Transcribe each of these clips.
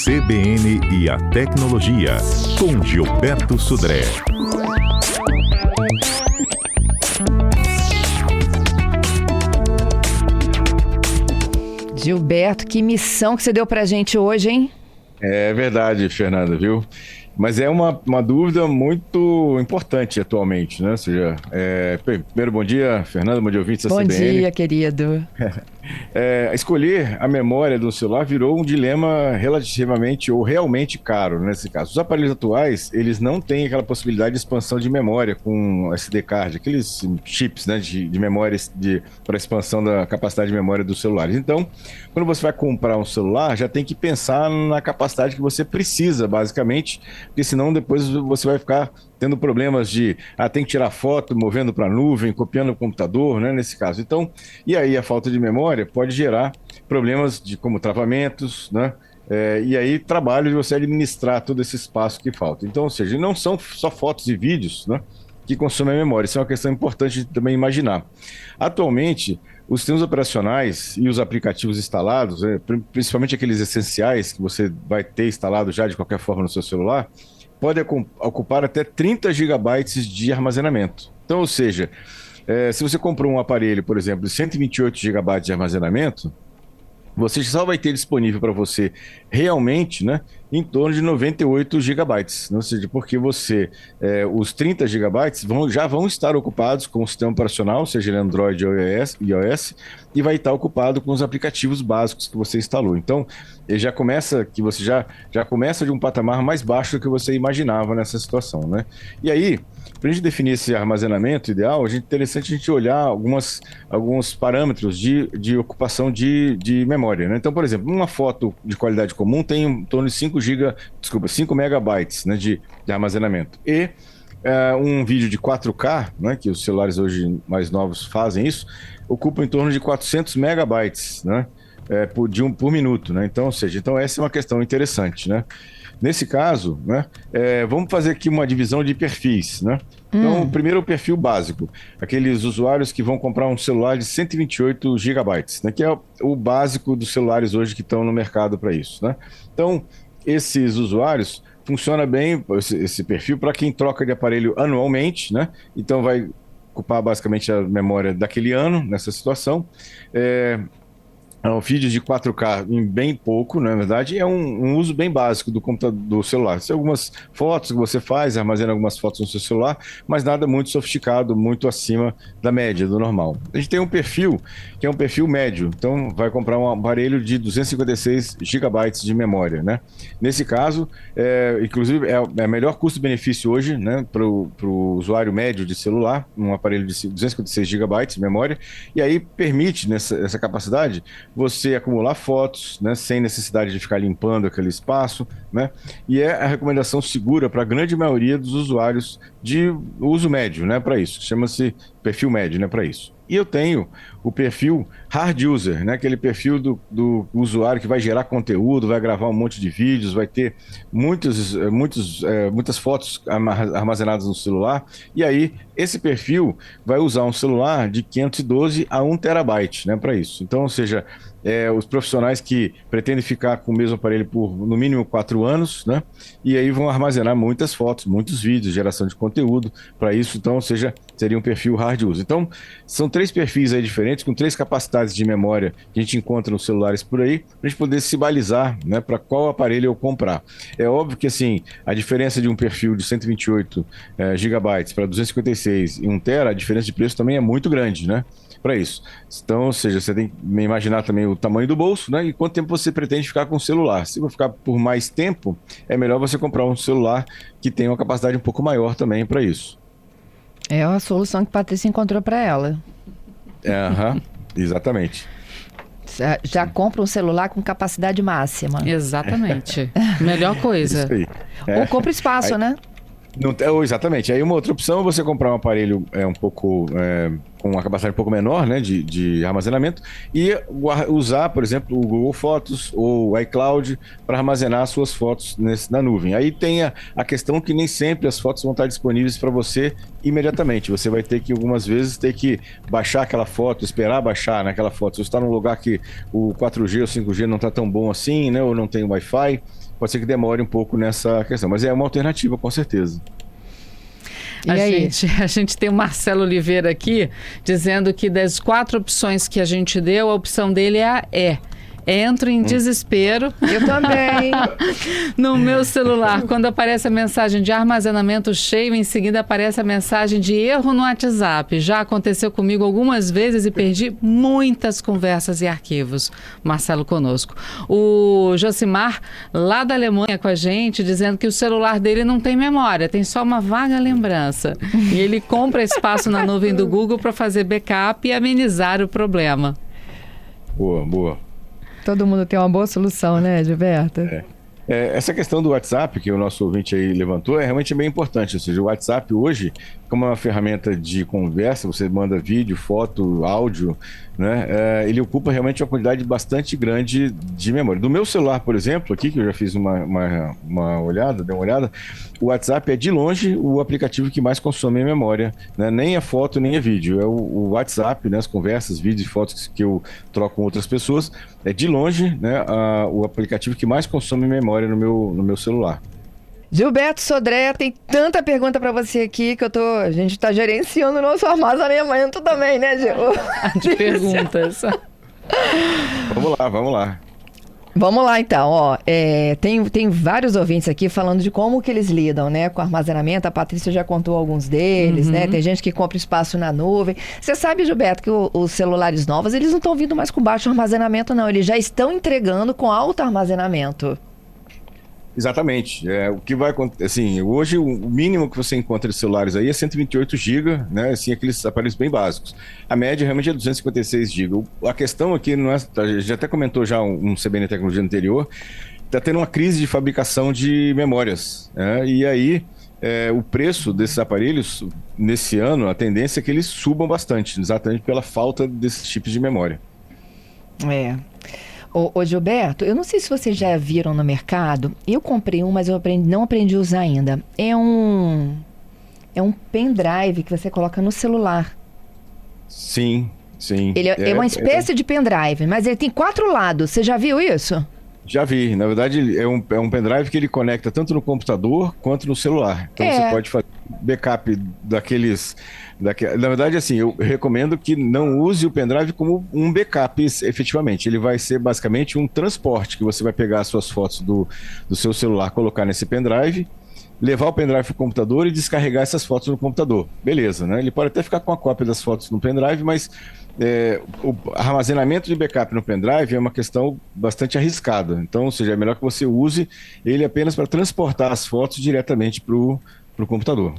CBN e a Tecnologia, com Gilberto Sudré. Gilberto, que missão que você deu pra gente hoje, hein? É verdade, Fernanda, viu? Mas é uma dúvida muito importante atualmente, né? Ou seja, primeiro, bom dia, Fernanda, bom dia, ouvintes da CBN. Bom dia, querido. Escolher a memória do celular virou um dilema relativamente ou realmente caro, nesse caso. Os aparelhos atuais, eles não têm aquela possibilidade de expansão de memória com SD card, aqueles chips, né, de memória para expansão da capacidade de memória dos celulares. Então, quando você vai comprar um celular, já tem que pensar na capacidade que você precisa, basicamente, porque senão depois você vai ficar tendo problemas de, tem que tirar foto, movendo para a nuvem, copiando no computador, né, nesse caso. Então, e aí a falta de memória pode gerar problemas como travamentos, né, e aí trabalho de você administrar todo esse espaço que falta. Então, ou seja, não são só fotos e vídeos, né, que consomem a memória. Isso é uma questão importante de também imaginar. Atualmente, os sistemas operacionais e os aplicativos instalados, principalmente aqueles essenciais que você vai ter instalado já de qualquer forma no seu celular, pode ocupar até 30 gigabytes de armazenamento. Então, ou seja, se você comprou um aparelho, por exemplo, de 128 gigabytes de armazenamento, você só vai ter disponível para você realmente, né, em torno de 98 gigabytes. Ou seja, porque os 30 gigabytes já vão estar ocupados com o sistema operacional, seja ele Android ou iOS, e vai estar ocupado com os aplicativos básicos que você instalou. Então, ele já começa de um patamar mais baixo do que você imaginava nessa situação, né? E aí, para a gente definir esse armazenamento ideal, é interessante a gente olhar alguns parâmetros de ocupação de memória, né? Então, por exemplo, uma foto de qualidade comum tem em torno de 5 megabytes, né, de armazenamento. E um vídeo de 4K, né, que os celulares hoje mais novos fazem isso, ocupa em torno de 400 megabytes, né, por minuto, né? Então, ou seja, essa é uma questão interessante, né? Nesse caso, né, vamos fazer aqui uma divisão de perfis, né? Então, primeiro o perfil básico, aqueles usuários que vão comprar um celular de 128 gigabytes, né, que é o básico dos celulares hoje que estão no mercado para isso, né? Então, esses usuários, funciona bem esse perfil para quem troca de aparelho anualmente, né? Então, vai ocupar basicamente a memória daquele ano nessa situação. Vídeos de 4K em bem pouco, na verdade, é um uso bem básico do computador, do celular. Tem algumas fotos que você faz, armazena algumas fotos no seu celular, mas nada muito sofisticado, muito acima da média, do normal. A gente tem um perfil que é um perfil médio, então vai comprar um aparelho de 256 gigabytes de memória, né? Nesse caso, inclusive, é melhor custo-benefício hoje, né, para o usuário médio de celular, um aparelho de 256 gigabytes de memória, e aí permite, essa capacidade, você acumular fotos, né, sem necessidade de ficar limpando aquele espaço, né? E é a recomendação segura para a grande maioria dos usuários de uso médio, né, para isso. Chama-se perfil médio, né, para isso. E eu tenho o perfil hard user, né? Aquele perfil do usuário que vai gerar conteúdo, vai gravar um monte de vídeos, vai ter muitas fotos armazenadas no celular. E aí, esse perfil vai usar um celular de 512 a 1 terabyte, né, para isso. Então, ou seja, os profissionais que pretendem ficar com o mesmo aparelho por no mínimo 4 anos, né? E aí vão armazenar muitas fotos, muitos vídeos, geração de conteúdo para isso. Então, ou seja, seria um perfil hard user. Então, são 3 perfis aí diferentes, com 3 capacidades de memória que a gente encontra nos celulares por aí, para a gente poder se balizar, né, para qual aparelho eu comprar. É óbvio que, assim, a diferença de um perfil de 128 gigabytes para 256 e 1 tera, a diferença de preço também é muito grande, né, para isso. Então, ou seja, você tem que imaginar também o tamanho do bolso, né, e quanto tempo você pretende ficar com o celular. Se for ficar por mais tempo, é melhor você comprar um celular que tenha uma capacidade um pouco maior também para isso. É a solução que a Patrícia encontrou para ela. Exatamente. Já compra um celular com capacidade máxima. Exatamente. Melhor coisa. Isso aí. Ou compra espaço, aí, né? Exatamente. Aí uma outra opção é você comprar um aparelho um pouco com uma capacidade um pouco menor, né, de armazenamento, e usar, por exemplo, o Google Fotos ou o iCloud para armazenar as suas fotos na nuvem. Aí tem a questão que nem sempre as fotos vão estar disponíveis para você imediatamente. Você vai ter que, algumas vezes, baixar aquela foto, esperar baixar naquela foto. Se você está num lugar que o 4G ou 5G não está tão bom assim, né, ou não tem Wi-Fi, pode ser que demore um pouco nessa questão. Mas é uma alternativa, com certeza. E aí? A gente tem o Marcelo Oliveira aqui, dizendo que das 4 opções que a gente deu, a opção dele é a E. Entro em desespero. Eu também. No meu celular, quando aparece a mensagem de armazenamento cheio, em seguida aparece a mensagem de erro no WhatsApp. Já aconteceu comigo algumas vezes e perdi muitas conversas e arquivos. Marcelo conosco. O Josimar, lá da Alemanha com a gente, dizendo que o celular dele não tem memória, tem só uma vaga lembrança. E ele compra espaço na nuvem do Google para fazer backup e amenizar o problema. Boa, boa. Todo mundo tem uma boa solução, né, Gilberto? Essa questão do WhatsApp, que o nosso ouvinte aí levantou, é realmente bem importante. Ou seja, o WhatsApp hoje, como é uma ferramenta de conversa, você manda vídeo, foto, áudio, né? Ele ocupa realmente uma quantidade bastante grande de memória. Do meu celular, por exemplo, aqui, que eu já fiz uma olhada, dei uma olhada, o WhatsApp é de longe o aplicativo que mais consome memória, né? Nem a foto, nem a vídeo. É o WhatsApp, né? As conversas, vídeos e fotos que eu troco com outras pessoas, é de longe, né? O aplicativo que mais consome memória no meu celular. Gilberto Sodré, tem tanta pergunta para você aqui que a gente está gerenciando o nosso armazenamento também, né, Gil? De perguntas. Vamos lá. Vamos lá, então. Tem vários ouvintes aqui falando de como que eles lidam, né, com armazenamento. A Patrícia já contou alguns deles, né? Tem gente que compra espaço na nuvem. Você sabe, Gilberto, que os celulares novos, eles não estão vindo mais com baixo armazenamento, não. Eles já estão entregando com alto armazenamento. Exatamente. O que vai acontecer, assim, hoje o mínimo que você encontra de celulares aí é 128 GB, né? Assim, aqueles aparelhos bem básicos. A média realmente é 256 GB. A questão aqui não é, a gente até comentou já um CBN Tecnologia anterior, está tendo uma crise de fabricação de memórias, né? E aí o preço desses aparelhos nesse ano, a tendência é que eles subam bastante, exatamente pela falta desses tipos de memória. Ô Gilberto, eu não sei se vocês já viram no mercado. Eu comprei um, mas eu não aprendi a usar ainda. É um pendrive que você coloca no celular. Sim. Ele é uma espécie de pendrive, mas ele tem 4 lados. Você já viu isso? Já vi. Na verdade, é um pendrive que ele conecta tanto no computador quanto no celular. Então você pode fazer backup daqueles... Na verdade, assim, eu recomendo que não use o pendrive como um backup, efetivamente. Ele vai ser basicamente um transporte, que você vai pegar as suas fotos do seu celular, colocar nesse pendrive, levar o pendrive para o computador e descarregar essas fotos no computador. Beleza, né? Ele pode até ficar com a cópia das fotos no pendrive, mas o armazenamento de backup no pendrive é uma questão bastante arriscada. Então, ou seja, é melhor que você use ele apenas para transportar as fotos diretamente para o computador.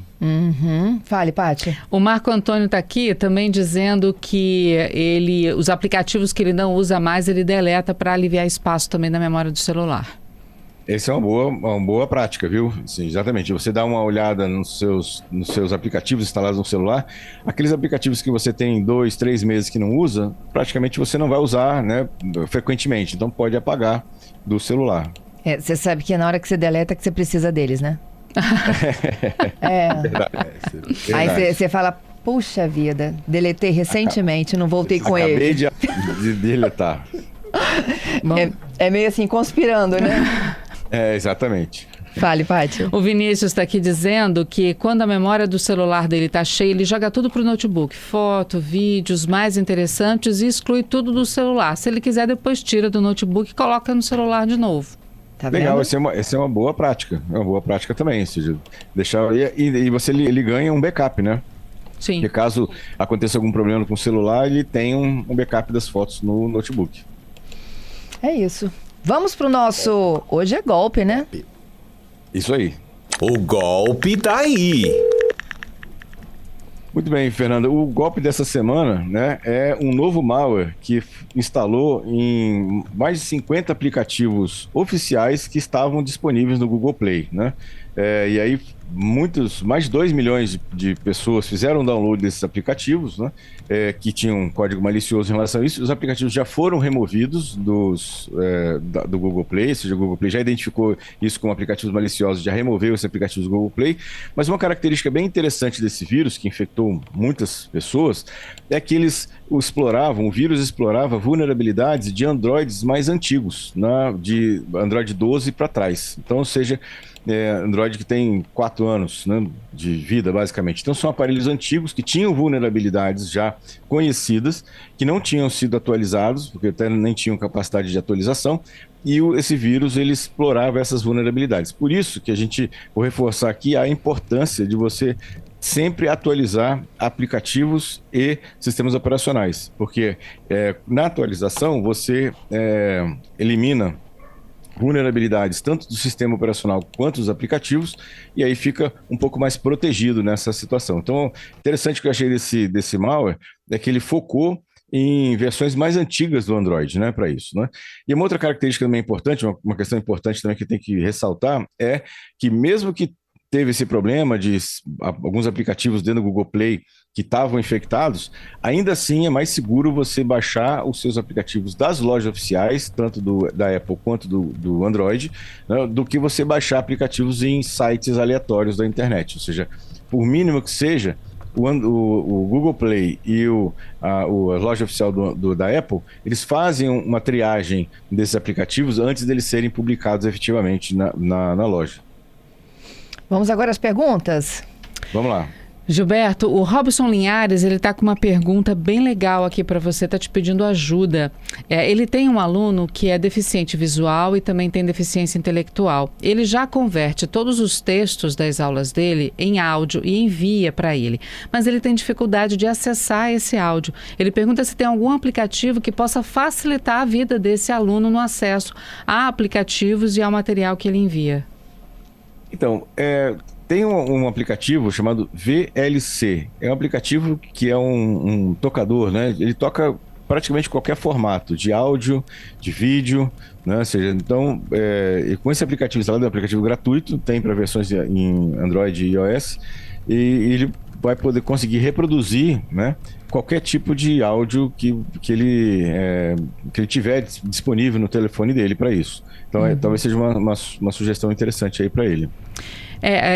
Fale, Paty. O Marco Antônio está aqui também dizendo que os aplicativos que ele não usa mais, ele deleta para aliviar espaço também na memória do celular. Essa é uma boa prática, viu? Sim, exatamente. Você dá uma olhada nos seus aplicativos instalados no celular, aqueles aplicativos que você tem 2, 3 meses que não usa, praticamente você não vai usar, né, frequentemente. Então pode apagar do celular. Você sabe que é na hora que você deleta que você precisa deles, né? Verdade. Aí você fala, puxa vida, deletei recentemente, não voltei com ele. Acabei de deletar. É meio assim, conspirando, né? Exatamente. Fale, Paty. O Vinícius está aqui dizendo que quando a memória do celular dele está cheia, ele joga tudo para o notebook. Foto, vídeos mais interessantes e exclui tudo do celular. Se ele quiser, depois tira do notebook e coloca no celular de novo. Tá Legal, vendo? essa é uma boa prática. É uma boa prática também. Ou seja, deixar, e ele ganha um backup, né? Sim. Porque caso aconteça algum problema com o celular, ele tem um backup das fotos no notebook. É isso. Vamos pro nosso... Hoje é golpe, né? Isso aí. O golpe tá aí. Muito bem, Fernanda. O golpe dessa semana, né, é um novo malware que instalou em mais de 50 aplicativos oficiais que estavam disponíveis no Google Play, né? E aí mais de 2 milhões de pessoas fizeram download desses aplicativos, né, que tinham um código malicioso em relação a isso. Os aplicativos já foram removidos do Google Play, ou seja, o Google Play já identificou isso como aplicativos maliciosos, já removeu esses aplicativos do Google Play. Mas uma característica bem interessante desse vírus, que infectou muitas pessoas, é que o vírus explorava vulnerabilidades de Androids mais antigos, né, de Android 12 para trás. Então, ou seja, Android que tem 4 anos, né, de vida, basicamente. Então, são aparelhos antigos que tinham vulnerabilidades já conhecidas, que não tinham sido atualizados, porque até nem tinham capacidade de atualização, e esse vírus ele explorava essas vulnerabilidades. Por isso que vou reforçar aqui a importância de você sempre atualizar aplicativos e sistemas operacionais, porque na atualização você elimina vulnerabilidades tanto do sistema operacional quanto dos aplicativos, e aí fica um pouco mais protegido nessa situação. Então, interessante que eu achei desse malware é que ele focou em versões mais antigas do Android, né, para isso, né? E uma outra característica também importante, uma questão importante também que tem que ressaltar, é que mesmo que teve esse problema de alguns aplicativos dentro do Google Play que estavam infectados, ainda assim é mais seguro você baixar os seus aplicativos das lojas oficiais, tanto da Apple quanto do Android, né, do que você baixar aplicativos em sites aleatórios da internet. Ou seja, por mínimo que seja, o Google Play e a loja oficial da Apple, eles fazem uma triagem desses aplicativos antes deles serem publicados efetivamente na loja. Vamos agora às perguntas? Vamos lá. Gilberto, o Robson Linhares, ele está com uma pergunta bem legal aqui para você, está te pedindo ajuda. Ele tem um aluno que é deficiente visual e também tem deficiência intelectual. Ele já converte todos os textos das aulas dele em áudio e envia para ele, mas ele tem dificuldade de acessar esse áudio. Ele pergunta se tem algum aplicativo que possa facilitar a vida desse aluno no acesso a aplicativos e ao material que ele envia. Então, tem um aplicativo chamado VLC. É um aplicativo que é um tocador, né? Ele toca praticamente qualquer formato, de áudio, de vídeo, né? Ou seja, então, com esse aplicativo instalado, é um aplicativo gratuito, tem para versões em Android e iOS, e ele vai poder conseguir reproduzir, né, qualquer tipo de áudio que ele tiver disponível no telefone dele para isso. Então, talvez seja uma sugestão interessante aí para ele.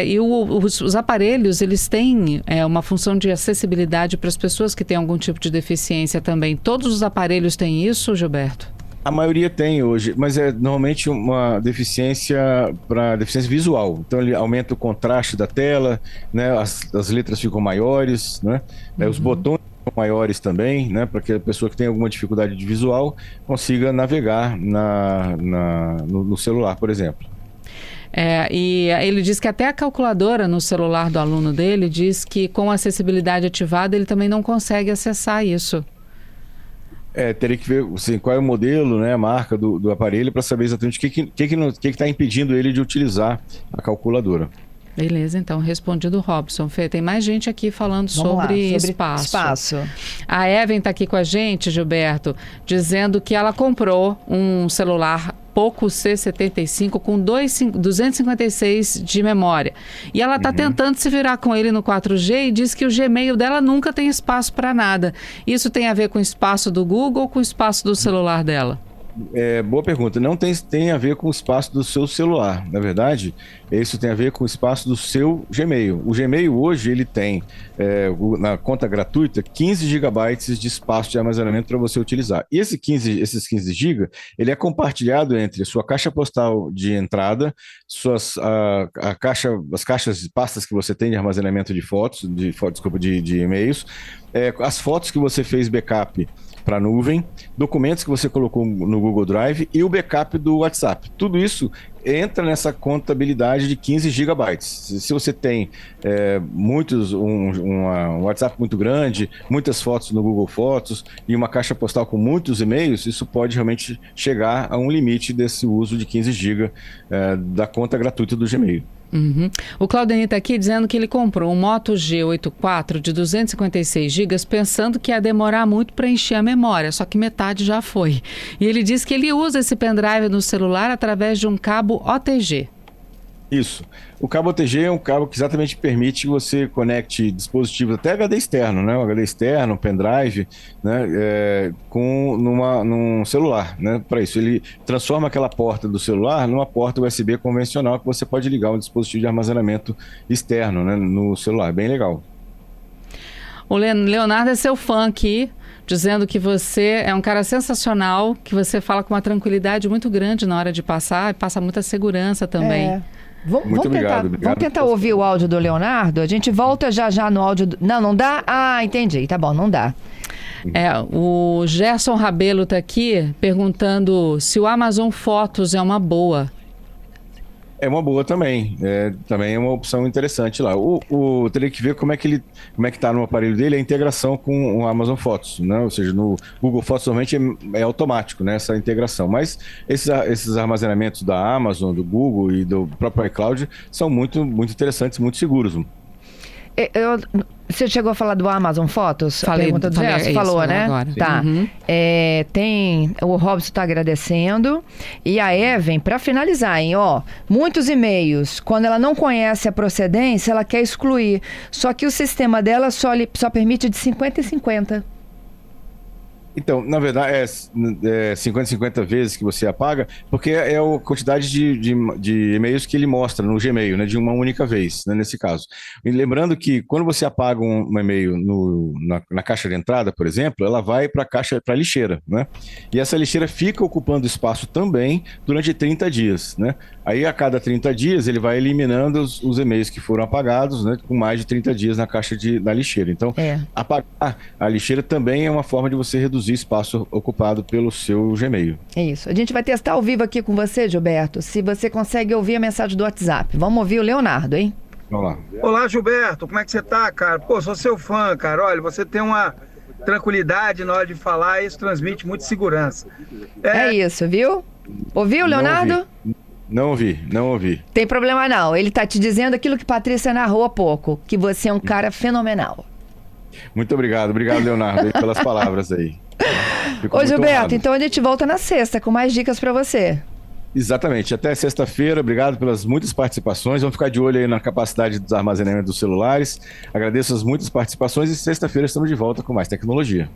E os aparelhos, eles têm uma função de acessibilidade para as pessoas que têm algum tipo de deficiência também. Todos os aparelhos têm isso, Gilberto? A maioria tem hoje, mas é normalmente uma deficiência para deficiência visual. Então ele aumenta o contraste da tela, né? As letras ficam maiores, né? Os botões ficam maiores também, né? Para que a pessoa que tem alguma dificuldade de visual consiga navegar no celular, por exemplo. E ele diz que até a calculadora no celular do aluno dele diz que com a acessibilidade ativada ele também não consegue acessar isso. Teria que ver assim, qual é o modelo, né, a marca do aparelho, para saber exatamente o que está impedindo ele de utilizar a calculadora. Beleza, então, respondido o Robson. Fê, tem mais gente aqui falando sobre espaço. A Evan está aqui com a gente, Gilberto, dizendo que ela comprou um celular Poco C75 com 256 de memória. E ela está tentando se virar com ele no 4G e diz que o Gmail dela nunca tem espaço para nada. Isso tem a ver com o espaço do Google ou com o espaço do celular dela? Boa pergunta. Não tem a ver com o espaço do seu celular. Na verdade, isso tem a ver com o espaço do seu Gmail. O Gmail hoje ele tem, na conta gratuita, 15 GB de espaço de armazenamento para você utilizar. E esses 15 GB, ele é compartilhado entre sua caixa postal de entrada, as caixas de pastas que você tem de armazenamento de de e-mails, as fotos que você fez backup para a nuvem, documentos que você colocou no Google Drive e o backup do WhatsApp. Tudo isso entra nessa contabilidade de 15 GB. Se você tem um WhatsApp muito grande, muitas fotos no Google Fotos e uma caixa postal com muitos e-mails, isso pode realmente chegar a um limite desse uso de 15 GB da conta gratuita do Gmail. O Claudemir está aqui dizendo que ele comprou um Moto G84 de 256 GB pensando que ia demorar muito para encher a memória, só que metade já foi. E ele diz que ele usa esse pendrive no celular através de um cabo OTG. Isso. O cabo OTG é um cabo que exatamente permite que você conecte dispositivos, até HD externo, né? Um HD externo, um pendrive, né? Num celular, né? Para isso, ele transforma aquela porta do celular numa porta USB convencional que você pode ligar um dispositivo de armazenamento externo, né? No celular. Bem legal. O Leonardo é seu fã aqui, dizendo que você é um cara sensacional, que você fala com uma tranquilidade muito grande na hora de passar e passa muita segurança também. Vamos tentar ouvir o áudio do Leonardo? A gente volta já no áudio. Não dá? Ah, entendi. Tá bom, não dá. O Gerson Rabelo está aqui perguntando se o Amazon Fotos é uma boa. É uma boa também. Também é uma opção interessante lá. Teria que ver como é que está no aparelho dele a integração com o Amazon Fotos, né? Ou seja, no Google Fotos normalmente é automático, né, essa integração. Mas esses armazenamentos da Amazon, do Google e do próprio iCloud são muito, muito interessantes, muito seguros. Você chegou a falar do Amazon Fotos? Falei, a pergunta do Gerson, falou, né? Agora. Tá. Uhum. O Robson está agradecendo. E a Evan, para finalizar, muitos e-mails, quando ela não conhece a procedência, ela quer excluir. Só que o sistema dela só permite de 50 em 50. Então, na verdade, é 50 vezes que você apaga, porque é a quantidade de e-mails que ele mostra no Gmail, né, de uma única vez, né, nesse caso. E lembrando que quando você apaga um e-mail na caixa de entrada, por exemplo, ela vai para a lixeira, né? E essa lixeira fica ocupando espaço também durante 30 dias, né? Aí, a cada 30 dias, ele vai eliminando os e-mails que foram apagados, né, com mais de 30 dias na caixa da lixeira. Então, apagar a lixeira também é uma forma de você reduzir espaço ocupado pelo seu Gmail. É isso. A gente vai testar ao vivo aqui com você, Gilberto, se você consegue ouvir a mensagem do WhatsApp. Vamos ouvir o Leonardo, hein? Vamos lá. Olá, Gilberto, como é que você tá, cara? Pô, sou seu fã, cara. Olha, você tem uma tranquilidade na hora de falar e isso transmite muita segurança. É isso, viu? Ouviu, Leonardo? Não ouvi. Tem problema não. Ele tá te dizendo aquilo que Patrícia narrou há pouco, que você é um cara fenomenal. Muito obrigado, Leonardo, pelas palavras aí. Ô, Gilberto, então a gente volta na sexta com mais dicas para você. Exatamente, até sexta-feira, obrigado pelas muitas participações, vamos ficar de olho aí na capacidade dos armazenamentos dos celulares, agradeço as muitas participações e sexta-feira estamos de volta com mais tecnologia.